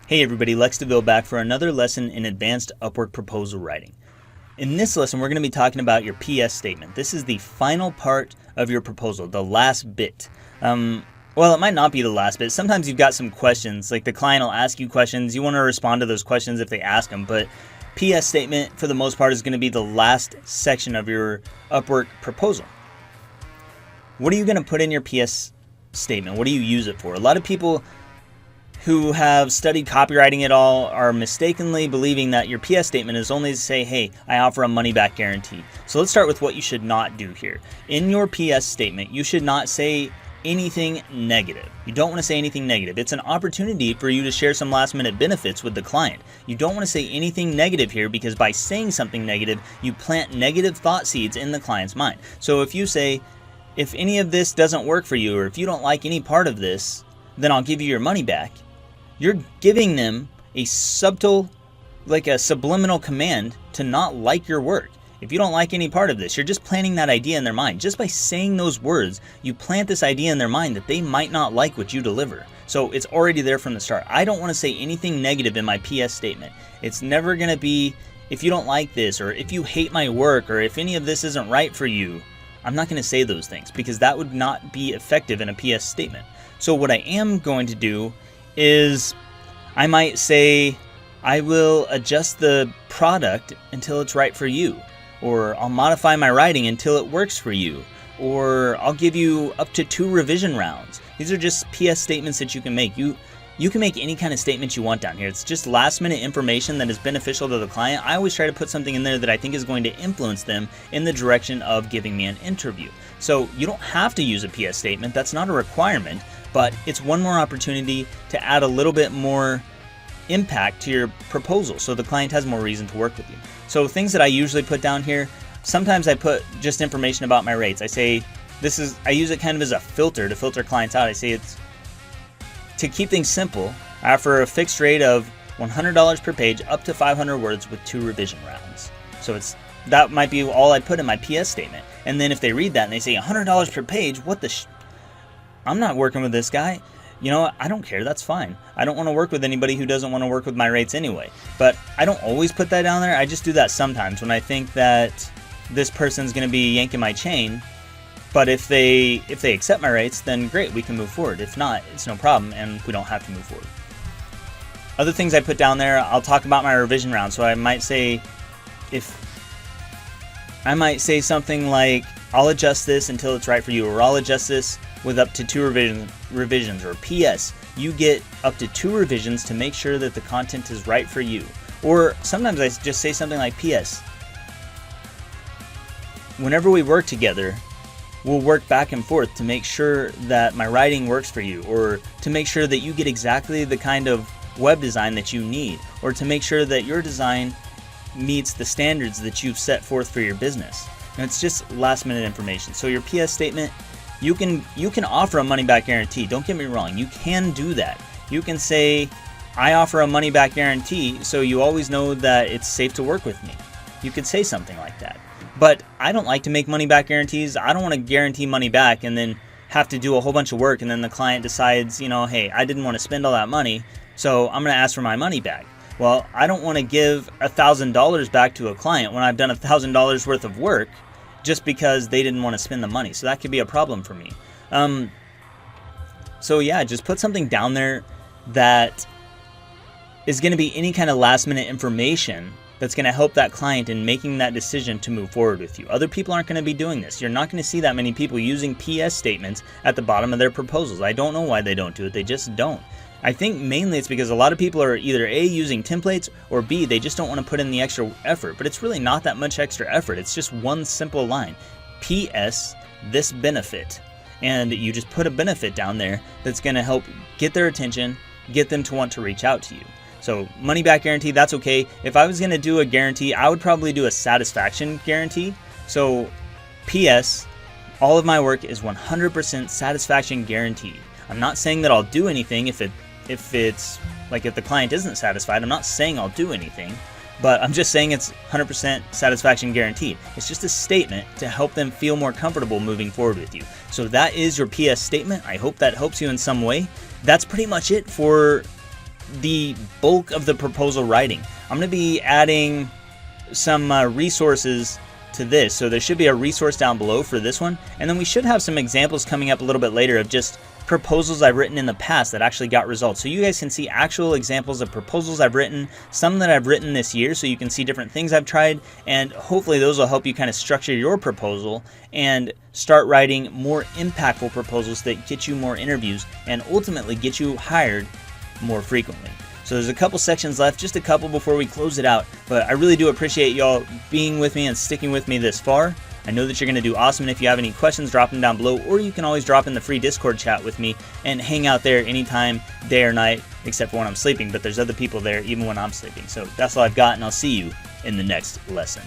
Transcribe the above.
Hey everybody, Lex DeVille back for another lesson in advanced Upwork proposal writing. In this lesson, we're going to be talking about your PS statement. This is the final part of your proposal, the last bit. Well, it might not be the last bit. Sometimes you've got some questions, like the client will ask you questions. You want to respond to those questions if they ask them, but PS statement, for the most part, is going to be the last section of your Upwork proposal. What are you going to put in your PS statement? What do you use it for? A lot of people who have studied copywriting at all are mistakenly believing that your PS statement is only to say, hey, I offer a money-back guarantee. So let's start with what you should not do here. In your PS statement, you should not say anything negative. You don't want to say anything negative. It's an opportunity for you to share some last-minute benefits with the client. You don't want to say anything negative here, because by saying something negative, you plant negative thought seeds in the client's mind. So if you say, if any of this doesn't work for you, or if you don't like any part of this, then I'll give you your money back. You're giving them a subtle, like a subliminal command to not like your work. If you don't like any part of this, you're just planting that idea in their mind. Just by saying those words, you plant this idea in their mind that they might not like what you deliver. So it's already there from the start. I don't want to say anything negative in my PS statement. It's never going to be, if you don't like this, or if you hate my work, or if any of this isn't right for you. I'm not going to say those things, because that would not be effective in a PS statement. So what I am going to do is I might say, I will adjust the product until it's right for you, or I'll modify my writing until it works for you, or I'll give you up to 2 revision rounds. These are just PS statements that you can make. You can make any kind of statement you want down here. It's just last minute information that is beneficial to the client. I always try to put something in there that I think is going to influence them in the direction of giving me an interview. So you don't have to use a PS statement. That's not a requirement, but it's one more opportunity to add a little bit more impact to your proposal so the client has more reason to work with you. So things that I usually put down here, sometimes I put just information about my rates. I say I use it kind of as a filter to filter clients out. I say it's to keep things simple. I offer a fixed rate of $100 per page, up to 500 words with 2 revision rounds. So that might be all I put in my PS statement. And then if they read that and they say $100 per page, what the I'm not working with this guy. You know what? I don't care. That's fine. I don't want to work with anybody who doesn't want to work with my rates anyway. But I don't always put that down there. I just do that sometimes when I think that this person's going to be yanking my chain. But if they accept my rates, then great, we can move forward. If not, it's no problem, and we don't have to move forward. Other things I put down there, I'll talk about my revision round. So I might say something like, I'll adjust this until it's right for you, or I'll adjust this with up to 2 revisions, or PS, you get up to 2 revisions to make sure that the content is right for you. Or sometimes I just say something like, PS, whenever we work together, we'll work back and forth to make sure that my writing works for you, or to make sure that you get exactly the kind of web design that you need, or to make sure that your design meets the standards that you've set forth for your business. And it's just last minute information. So your PS statement, you can offer a money back guarantee. Don't get me wrong, you can do that. You can say, I offer a money back guarantee, so you always know that it's safe to work with me. You could say something like that. But I don't like to make money back guarantees. I don't want to guarantee money back and then have to do a whole bunch of work, and then the client decides, hey, I didn't want to spend all that money, so I'm going to ask for my money back. Well, I don't want to give $1,000 back to a client when I've done $1,000 worth of work just because they didn't want to spend the money. So that could be a problem for me. So yeah, just put something down there that is going to be any kind of last minute information that's going to help that client in making that decision to move forward with you. Other people aren't going to be doing this. You're not going to see that many people using PS statements at the bottom of their proposals. I don't know why they don't do it. They just don't. I think mainly it's because a lot of people are either A, using templates, or B, they just don't want to put in the extra effort. But it's really not that much extra effort. It's just one simple line. PS, this benefit. And you just put a benefit down there that's going to help get their attention, get them to want to reach out to you. So money back guarantee, that's okay. If I was going to do a guarantee, I would probably do a satisfaction guarantee. So PS, all of my work is 100% satisfaction guaranteed. I'm not saying that I'll do anything if the client isn't satisfied. I'm not saying I'll do anything, but I'm just saying it's 100% satisfaction guaranteed. It's just a statement to help them feel more comfortable moving forward with you. So that is your PS statement. I hope that helps you in some way. That's pretty much it for the bulk of the proposal writing. I'm going to be adding some resources to this, so there should be a resource down below for this one, and then we should have some examples coming up a little bit later of just proposals I've written in the past that actually got results. So you guys can see actual examples of proposals I've written, some that I've written this year, so you can see different things I've tried, and hopefully those will help you kind of structure your proposal and start writing more impactful proposals that get you more interviews and ultimately get you hired more frequently. So there's a couple sections left, just a couple before we close it out, but I really do appreciate y'all being with me and sticking with me this far. I know that you're going to do awesome, and if you have any questions, drop them down below, or you can always drop in the free Discord chat with me and hang out there anytime, day or night, except for when I'm sleeping, but there's other people there even when I'm sleeping. So that's all I've got, and I'll see you in the next lesson.